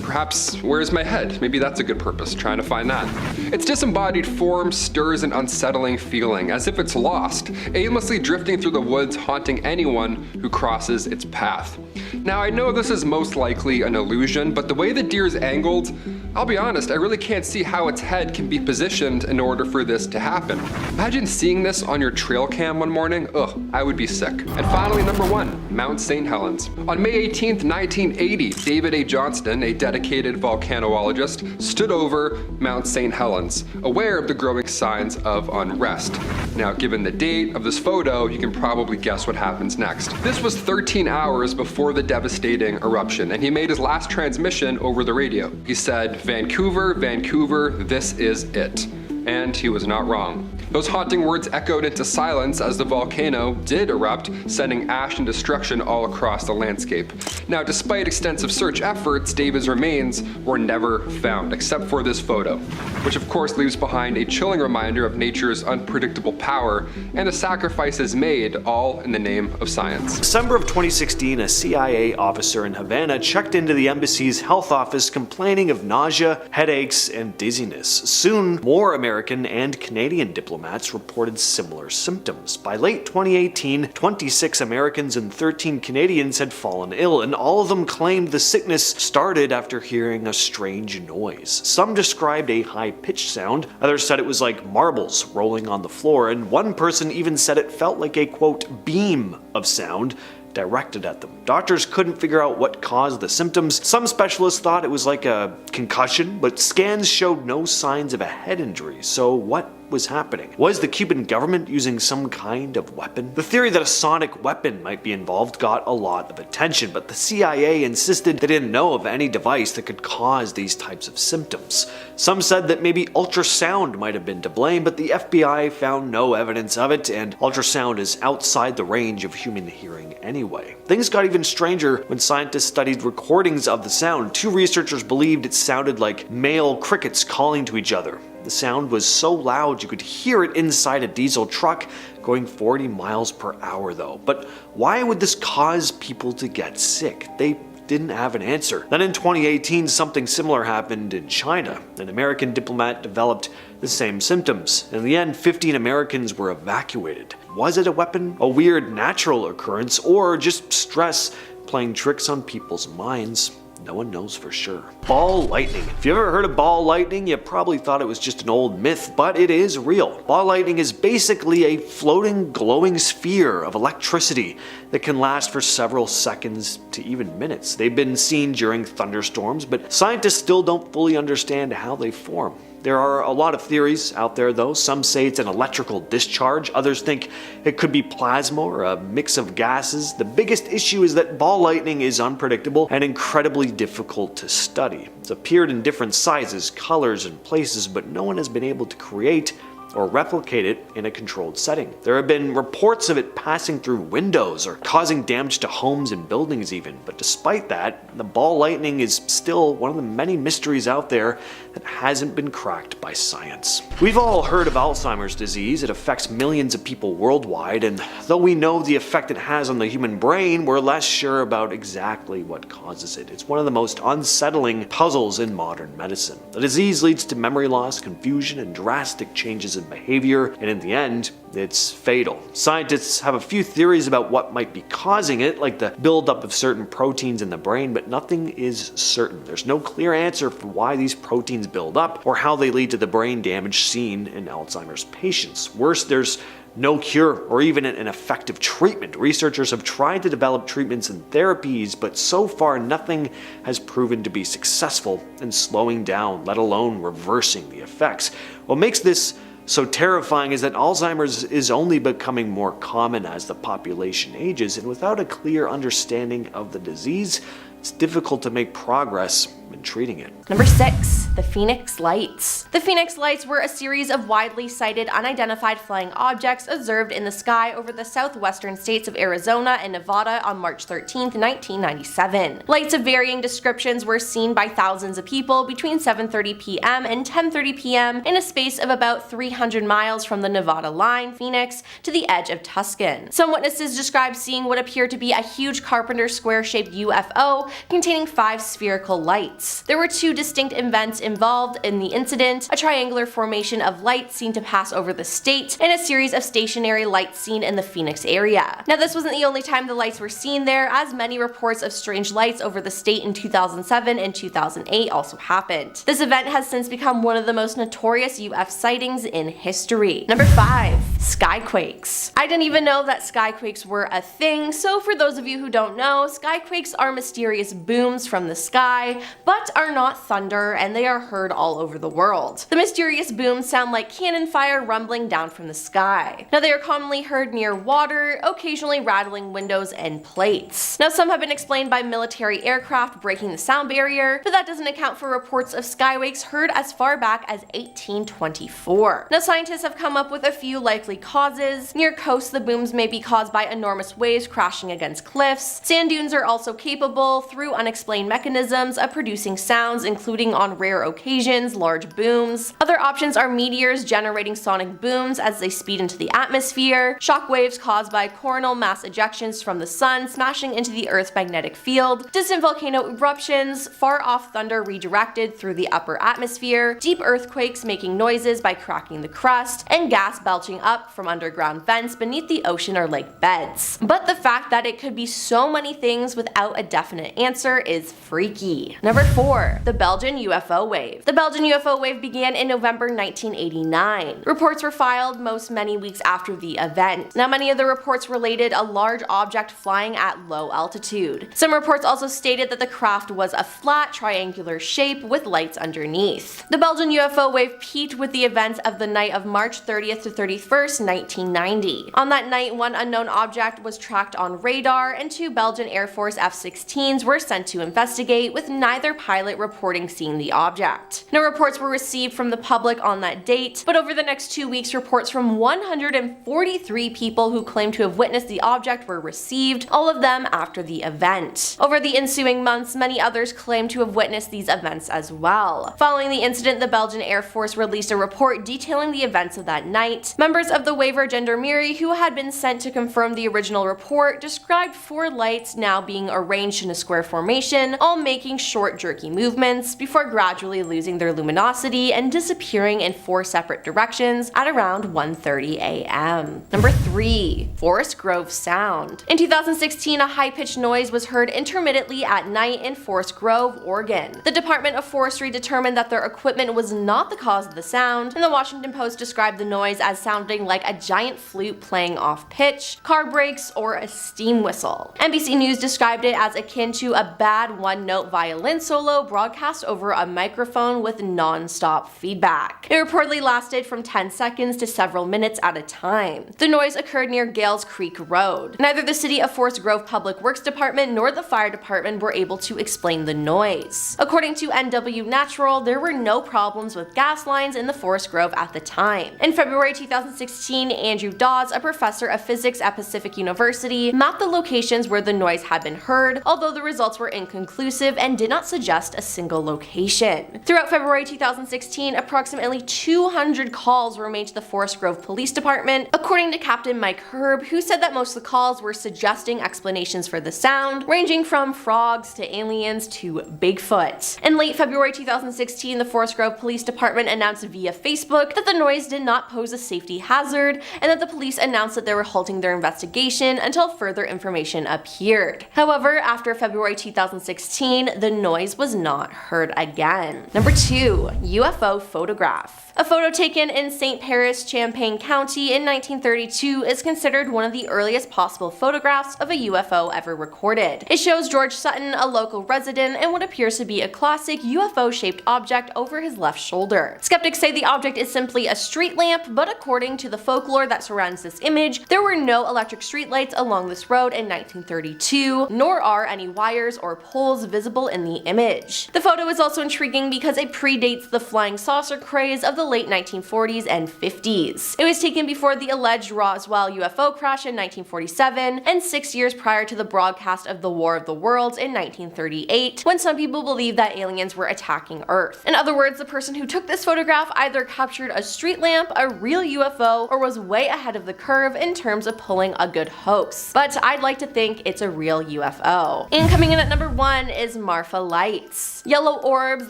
Perhaps, where's my head? Maybe that's a good purpose, trying to find that. Its disembodied form stirs an unsettling feeling, as if it's lost, aimlessly drifting through the woods, haunting anyone who crosses its path. Now, I know this is most likely an illusion, but the way the deer is angled, I'll be honest, I really can't see how its head can be positioned in order for this to happen. Imagine seeing this on your trail cam one morning. Ugh, I would be sick. And finally, number 1, Mount St. Helens. On May 18th, 1980, David A. Johnston, a dedicated volcanologist, stood over Mount St. Helens, aware of the growing signs of unrest. Now, given the date of this photo, you can probably guess what happens next. This was 13 hours before the devastating eruption, and he made his last transmission over the radio. He said, "Vancouver, Vancouver, this is it." And he was not wrong. Those haunting words echoed into silence as the volcano did erupt, sending ash and destruction all across the landscape. Now, despite extensive search efforts, David's remains were never found, except for this photo, which of course leaves behind a chilling reminder of nature's unpredictable power and the sacrifices made, all in the name of science. December of 2016, a CIA officer in Havana checked into the embassy's health office complaining of nausea, headaches, and dizziness. Soon, more American and Canadian diplomats reported similar symptoms. By late 2018, 26 Americans and 13 Canadians had fallen ill, and all of them claimed the sickness started after hearing a strange noise. Some described a high-pitched sound, others said it was like marbles rolling on the floor, and one person even said it felt like a, quote, beam of sound directed at them. Doctors couldn't figure out what caused the symptoms. Some specialists thought it was like a concussion, but scans showed no signs of a head injury. So what was happening? Was the Cuban government using some kind of weapon? The theory that a sonic weapon might be involved got a lot of attention, but the CIA insisted they didn't know of any device that could cause these types of symptoms. Some said that maybe ultrasound might have been to blame, but the FBI found no evidence of it, and ultrasound is outside the range of human hearing anyway. Things got even stranger when scientists studied recordings of the sound. 2 researchers believed it sounded like male crickets calling to each other. The sound was so loud you could hear it inside a diesel truck going 40 miles per hour though. But why would this cause people to get sick? They didn't have an answer. Then in 2018, something similar happened in China. An American diplomat developed the same symptoms. In the end, 15 Americans were evacuated. Was it a weapon, a weird natural occurrence, or just stress playing tricks on people's minds? No one knows for sure. Ball lightning. If you ever heard of ball lightning, you probably thought it was just an old myth, but it is real. Ball lightning is basically a floating, glowing sphere of electricity that can last for several seconds to even minutes. They've been seen during thunderstorms, but scientists still don't fully understand how they form. There are a lot of theories out there though. Some say it's an electrical discharge, others think it could be plasma or a mix of gases. The biggest issue is that ball lightning is unpredictable and incredibly difficult to study. It's appeared in different sizes, colors, and places, but no one has been able to create or replicate it in a controlled setting. There have been reports of it passing through windows or causing damage to homes and buildings even, but despite that, the ball lightning is still one of the many mysteries out there that hasn't been cracked by science. We've all heard of Alzheimer's disease. It affects millions of people worldwide, and though we know the effect it has on the human brain, we're less sure about exactly what causes it. It's one of the most unsettling puzzles in modern medicine. The disease leads to memory loss, confusion, and drastic changes in behavior, and in the end, it's fatal. Scientists have a few theories about what might be causing it, like the buildup of certain proteins in the brain, but nothing is certain. There's no clear answer for why these proteins build up or how they lead to the brain damage seen in Alzheimer's patients. Worse, there's no cure or even an effective treatment. Researchers have tried to develop treatments and therapies, but so far nothing has proven to be successful in slowing down, let alone reversing the effects. What makes this so terrifying is that Alzheimer's is only becoming more common as the population ages, and without a clear understanding of the disease, it's difficult to make progress in treating it. Number 6. The Phoenix Lights. The Phoenix Lights were a series of widely sighted unidentified flying objects observed in the sky over the southwestern states of Arizona and Nevada on March 13, 1997. Lights of varying descriptions were seen by thousands of people between 7:30 p.m. and 10:30 p.m. in a space of about 300 miles from the Nevada line, Phoenix, to the edge of Tucson. Some witnesses described seeing what appeared to be a huge carpenter square-shaped UFO containing 5 spherical lights. There were 2 distinct events involved in the incident: a triangular formation of lights seen to pass over the state, and a series of stationary lights seen in the Phoenix area. Now, this wasn't the only time the lights were seen there, as many reports of strange lights over the state in 2007 and 2008 also happened. This event has since become one of the most notorious UFO sightings in history. Number 5. Skyquakes. I didn't even know that skyquakes were a thing, so for those of you who don't know, skyquakes are mysterious booms from the sky, but are not thunder, and they are heard all over the world. The mysterious booms sound like cannon fire rumbling down from the sky. Now, they are commonly heard near water, occasionally rattling windows and plates. Now, some have been explained by military aircraft breaking the sound barrier, but that doesn't account for reports of skywakes heard as far back as 1824. Now, scientists have come up with a few likely causes. Near coasts, the booms may be caused by enormous waves crashing against cliffs. Sand dunes are also capable, through unexplained mechanisms, of producing sounds, including on rare occasions large booms. Other options are meteors generating sonic booms as they speed into the atmosphere, shock waves caused by coronal mass ejections from the sun smashing into the Earth's magnetic field, distant volcano eruptions, far off thunder redirected through the upper atmosphere, deep earthquakes making noises by cracking the crust, and gas belching up from underground vents beneath the ocean or lake beds. But the fact that it could be so many things without a definite answer is freaky. Number 4. The Belgian UFO Wave. The Belgian UFO wave began in November 1989. Reports were filed many weeks after the event. Now, many of the reports related a large object flying at low altitude. Some reports also stated that the craft was a flat, triangular shape with lights underneath. The Belgian UFO wave peaked with the events of the night of March 30th to 31st, 1990. On that night, one unknown object was tracked on radar, and 2 Belgian Air Force F-16s were sent to investigate, with neither pilot reporting seeing the object. No reports were received from the public on that date, but over the next 2 weeks, reports from 143 people who claimed to have witnessed the object were received, all of them after the event. Over the ensuing months, many others claimed to have witnessed these events as well. Following the incident, the Belgian Air Force released a report detailing the events of that night. Members of the waiver gendarmerie who had been sent to confirm the original report described 4 lights now being arranged in a square formation, all making short, jerky movements before gradually losing their luminosity and disappearing in 4 separate directions at around 1:30 a.m. Number 3. Forest Grove Sound. In 2016, a high-pitched noise was heard intermittently at night in Forest Grove, Oregon. The Department of Forestry determined that their equipment was not the cause of the sound, and the Washington Post described the noise as sounding like a giant flute playing off-pitch, car brakes, or a steam whistle. NBC News described it as akin to a bad one-note violin solo broadcast over a microphone with non-stop feedback. It reportedly lasted from 10 seconds to several minutes at a time. The noise occurred near Gales Creek Road. Neither the City of Forest Grove Public Works Department nor the Fire Department were able to explain the noise. According to NW Natural, there were no problems with gas lines in the Forest Grove at the time. In February 2016, Andrew Dawes, a professor of physics at Pacific University, mapped the locations where the noise had been heard, although the results were inconclusive and did not suggest a single location. Throughout February 2016, approximately 200 calls were made to the Forest Grove Police Department, according to Captain Mike Herb, who said that most of the calls were suggesting explanations for the sound, ranging from frogs to aliens to Bigfoot. In late February 2016, the Forest Grove Police Department announced via Facebook that the noise did not pose a safety hazard, and that the police announced that they were halting their investigation until further information appeared. However, after February 2016, the noise was not heard again. Number 2. UFO photograph. A photo taken in St. Paris, Champaign County in 1932 is considered one of the earliest possible photographs of a UFO ever recorded. It shows George Sutton, a local resident, and what appears to be a classic UFO-shaped object over his left shoulder. Skeptics say the object is simply a street lamp, but according to the folklore that surrounds this image, there were no electric streetlights along this road in 1932, nor are any wires or poles visible in the image. The photo is also intriguing because it predates the flying saucer craze of the late 1940s and 50s. It was taken before the alleged Roswell UFO crash in 1947 and 6 years prior to the broadcast of the War of the Worlds in 1938, when some people believed that aliens were attacking Earth. In other words, the person who took this photograph either captured a street lamp, a real UFO, or was way ahead of the curve in terms of pulling a good hoax. But I'd like to think it's a real UFO. And coming in at number 1 is Marfa lights. Yellow orbs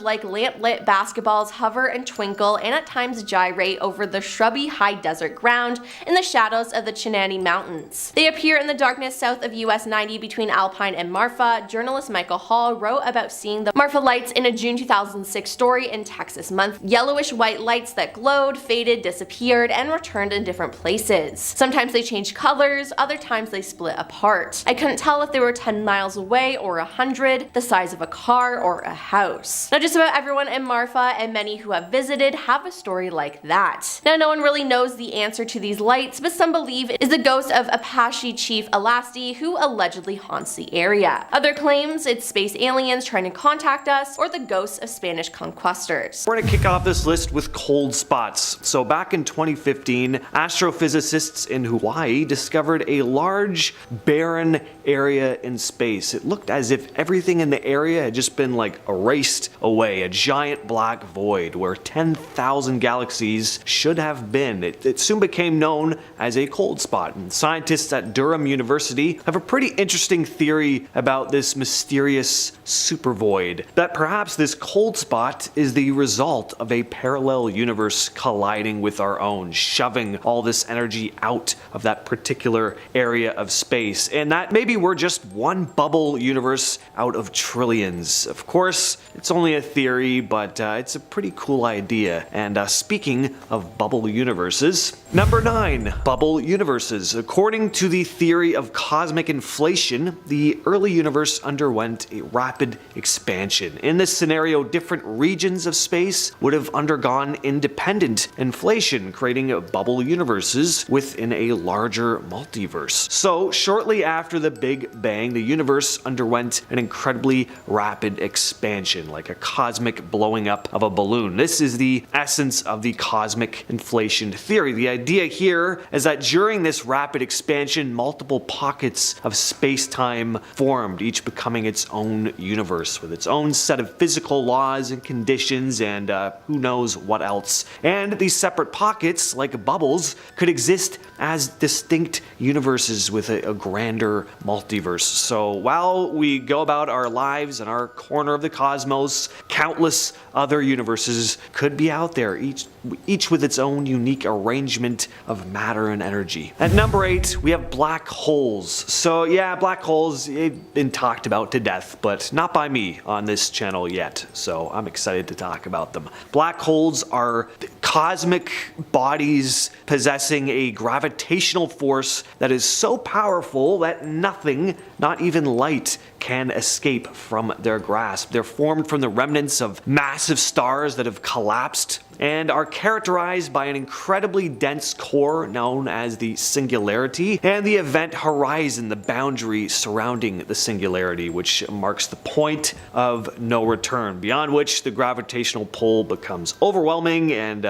like lamp-lit basketballs hover and twinkle and at times gyrate over the shrubby high desert ground in the shadows of the Chinani Mountains. They appear in the darkness south of US 90 between Alpine and Marfa. Journalist Michael Hall wrote about seeing the Marfa lights in a June 2006 story in Texas Month. Yellowish white lights that glowed, faded, disappeared, and returned in different places. Sometimes they changed colors, other times they split apart. I couldn't tell if they were 10 miles away or 100, the size of a car or a house. Now just about everyone in Marfa and many who have visited have a story like that. Now no one really knows the answer to these lights, but some believe it is the ghost of Apache chief Alasti who allegedly haunts the area. Other claims it's space aliens trying to contact us or the ghosts of Spanish conquistadors. We're going to kick off this list with cold spots. So back in 2015, astrophysicists in Hawaii discovered a large, barren area in space. It looked as if everything in the area had just been like erased away, a giant black void where 10,000 galaxies should have been. It soon became known as a cold spot, and scientists at Durham University have a pretty interesting theory about this mysterious supervoid, that perhaps this cold spot is the result of a parallel universe colliding with our own, shoving all this energy out of that particular area of space, and that maybe we're just one bubble universe out of trillions. Of course, it's only a theory, but it's a pretty cool idea. And speaking of bubble universes, number 9, bubble universes. According to the theory of cosmic inflation, the early universe underwent a rapid expansion. In this scenario, different regions of space would have undergone independent inflation, creating bubble universes within a larger multiverse. So shortly after the Big Bang, the universe underwent an incredibly rapid expansion, like a cosmic blowing up of a balloon. This is the essence of the cosmic inflation theory. The idea here is that during this rapid expansion, multiple pockets of space-time formed, each becoming its own universe with its own set of physical laws and conditions and who knows what else. And these separate pockets, like bubbles, could exist as distinct universes with a grander multiverse. So while we go about our lives in our corner of the cosmos, countless other universes could be out there, each with its own unique arrangement of matter and energy. At number 8, we have black holes. So yeah, black holes have been talked about to death, but not by me on this channel yet, so I'm excited to talk about them. Black holes are cosmic bodies possessing a gravitational force that is so powerful that nothing, not even light, can escape from their grasp. They're formed from the remnants of massive stars that have collapsed and are characterized by an incredibly dense core known as the singularity, and the event horizon, the boundary surrounding the singularity, which marks the point of no return, beyond which the gravitational pull becomes overwhelming and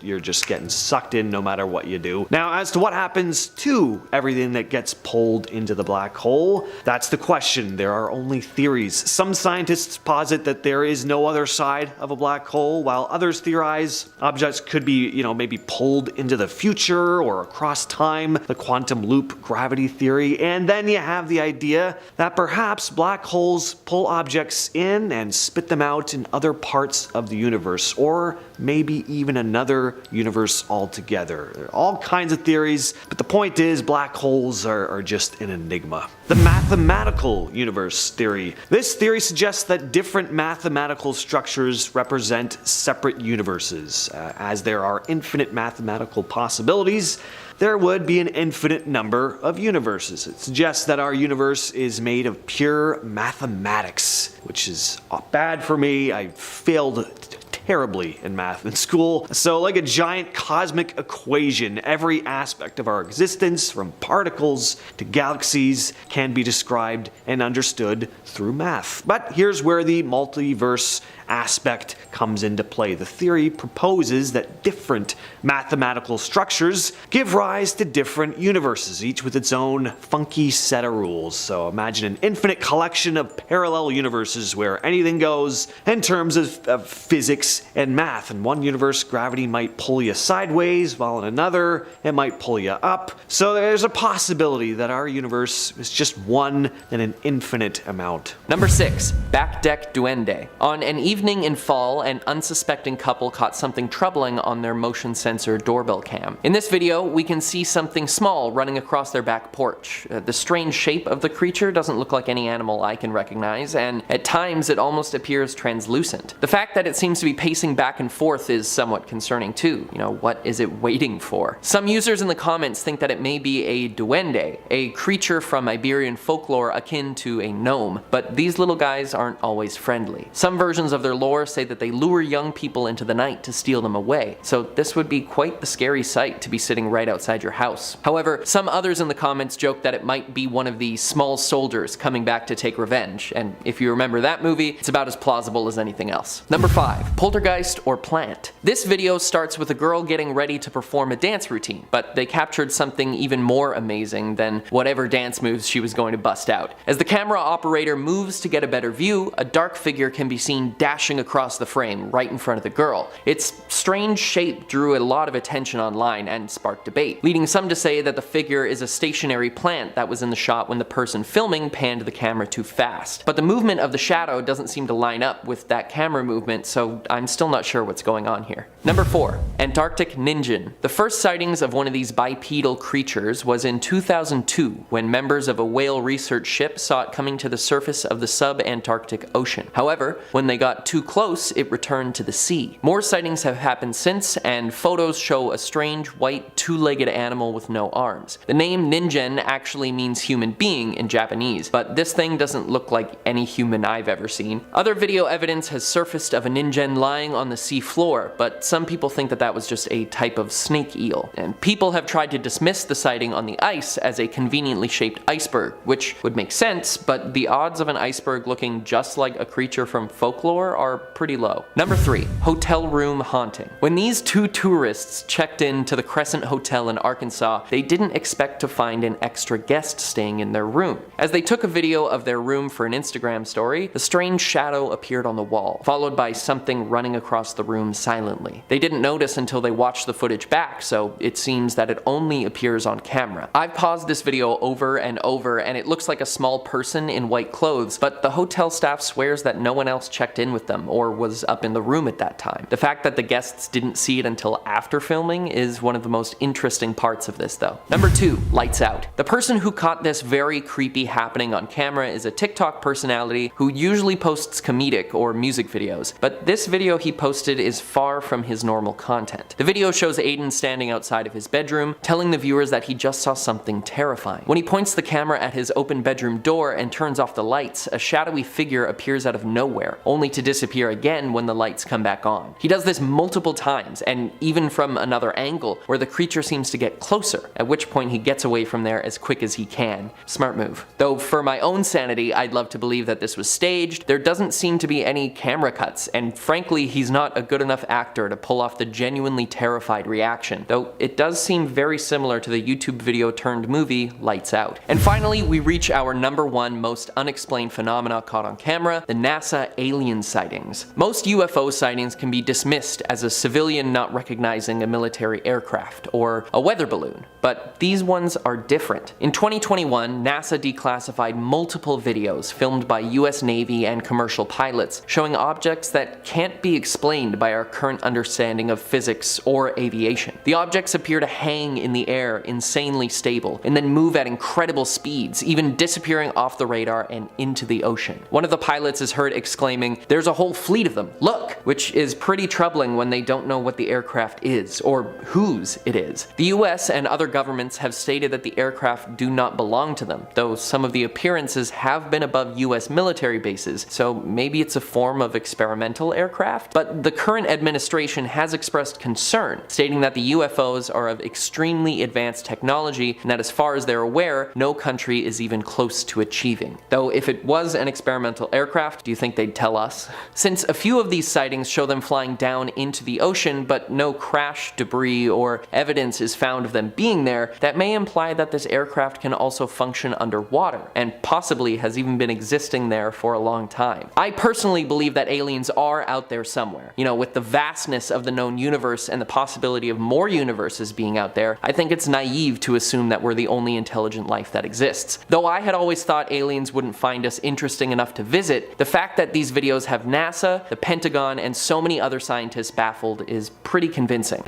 you're just getting sucked in no matter what you do. Now, as to what happens to everything that gets pulled into the black hole, that's the question. There are only theories. Some scientists posit that there is no other side of a black hole, while others theorize objects could be, maybe pulled into the future or across time, the quantum loop gravity theory. And then you have the idea that perhaps black holes pull objects in and spit them out in other parts of the universe, or maybe even another universe altogether. There are all kinds of theories, but the point is black holes are just an enigma. The mathematical universe theory. This theory suggests that different mathematical structures represent separate universes. As there are infinite mathematical possibilities, there would be an infinite number of universes. It suggests that our universe is made of pure mathematics, which is bad for me. I failed terribly in math in school. So like a giant cosmic equation, every aspect of our existence, from particles to galaxies, can be described and understood through math. But here's where the multiverse aspect comes into play. The theory proposes that different mathematical structures give rise to different universes, each with its own funky set of rules. So imagine an infinite collection of parallel universes where anything goes in terms of physics and math. In one universe, gravity might pull you sideways, while in another, it might pull you up. So there's a possibility that our universe is just one in an infinite amount. Number 6. Back Deck Duende. On an evening in fall, an unsuspecting couple caught something troubling on their motion sensor doorbell cam. In this video, we can see something small running across their back porch. The strange shape of the creature doesn't look like any animal I can recognize, and at times it almost appears translucent. The fact that it seems to be pacing back and forth is somewhat concerning too. What is it waiting for? Some users in the comments think that it may be a duende, a creature from Iberian folklore akin to a gnome, but these little guys aren't always friendly. Some versions of their lore say that they lure young people into the night to steal them away, so this would be quite the scary sight to be sitting right outside your house. However, some others in the comments joke that it might be one of the small soldiers coming back to take revenge, and if you remember that movie, it's about as plausible as anything else. Number 5. Poltergeist or plant. This video starts with a girl getting ready to perform a dance routine, but they captured something even more amazing than whatever dance moves she was going to bust out. As the camera operator moves to get a better view, a dark figure can be seen dashing across the frame right in front of the girl. Its strange shape drew a lot of attention online and sparked debate, leading some to say that the figure is a stationary plant that was in the shot when the person filming panned the camera too fast. But the movement of the shadow doesn't seem to line up with that camera movement, so I'm still not sure what's going on here. Number 4. Antarctic Ninjin. The first sightings of one of these bipedal creatures was in 2002 when members of a whale research ship saw it coming to the surface of the sub-Antarctic Ocean. However, when they got too close, it returned to the sea. More sightings have happened since, and photos show a strange white two-legged animal with no arms. The name Ninjin actually means human being in Japanese, but this thing doesn't look like any human I've ever seen. Other video evidence has surfaced of a Ninjin lying on the sea floor, but some people think that that was just a type of snake eel. And people have tried to dismiss the sighting on the ice as a conveniently shaped iceberg, which would make sense, but the odds of an iceberg looking just like a creature from folklore are pretty low. Number 3. Hotel room haunting. When these two tourists checked in to the Crescent Hotel in Arkansas, they didn't expect to find an extra guest staying in their room. As they took a video of their room for an Instagram story, the strange shadow appeared on the wall, followed by something running across the room silently. They didn't notice until they watched the footage back, so it seems that it only appears on camera. I've paused this video over and over, and it looks like a small person in white clothes, but the hotel staff swears that no one else checked in with them or was up in the room at that time. The fact that the guests didn't see it until after filming is one of the most interesting parts of this though. Number 2. Lights out. The person who caught this very creepy happening on camera is a TikTok personality who usually posts comedic or music videos, but this video he posted is far from his normal content. The video shows Aiden standing outside of his bedroom, telling the viewers that he just saw something terrifying. When he points the camera at his open bedroom door and turns off the lights, a shadowy figure appears out of nowhere, only to disappear again when the lights come back on. He does this multiple times, and even from another angle, where the creature seems to get closer, at which point he gets away from there as quick as he can. Smart move. Though for my own sanity, I'd love to believe that this was staged. There doesn't seem to be any camera cuts, and frankly, he's not a good enough actor to pull off the genuinely terrified reaction, though it does seem very similar to the YouTube video turned movie Lights Out. And finally, we reach our number 1 most unexplained phenomena caught on camera, the NASA alien sighting. sightings. Most UFO sightings can be dismissed as a civilian not recognizing a military aircraft or a weather balloon, but these ones are different. In 2021, NASA declassified multiple videos filmed by US Navy and commercial pilots showing objects that can't be explained by our current understanding of physics or aviation. The objects appear to hang in the air insanely stable and then move at incredible speeds, even disappearing off the radar and into the ocean. One of the pilots is heard exclaiming, "There's a whole fleet of them, look!" which is pretty troubling when they don't know what the aircraft is or whose it is. The US and other governments have stated that the aircraft do not belong to them, though some of the appearances have been above US military bases, so maybe it's a form of experimental aircraft. But the current administration has expressed concern, stating that the UFOs are of extremely advanced technology and that as far as they're aware, no country is even close to achieving. Though if it was an experimental aircraft, do you think they'd tell us? Since a few of these sightings show them flying down into the ocean, but no crash, debris, or evidence is found of them being there, that may imply that this aircraft can also function underwater, and possibly has even been existing there for a long time. I personally believe that aliens are out there somewhere. You know, with the vastness of the known universe and the possibility of more universes being out there, I think it's naive to assume that we're the only intelligent life that exists. Though I had always thought aliens wouldn't find us interesting enough to visit, the fact that these videos have NASA, the Pentagon, and so many other scientists baffled is pretty convincing.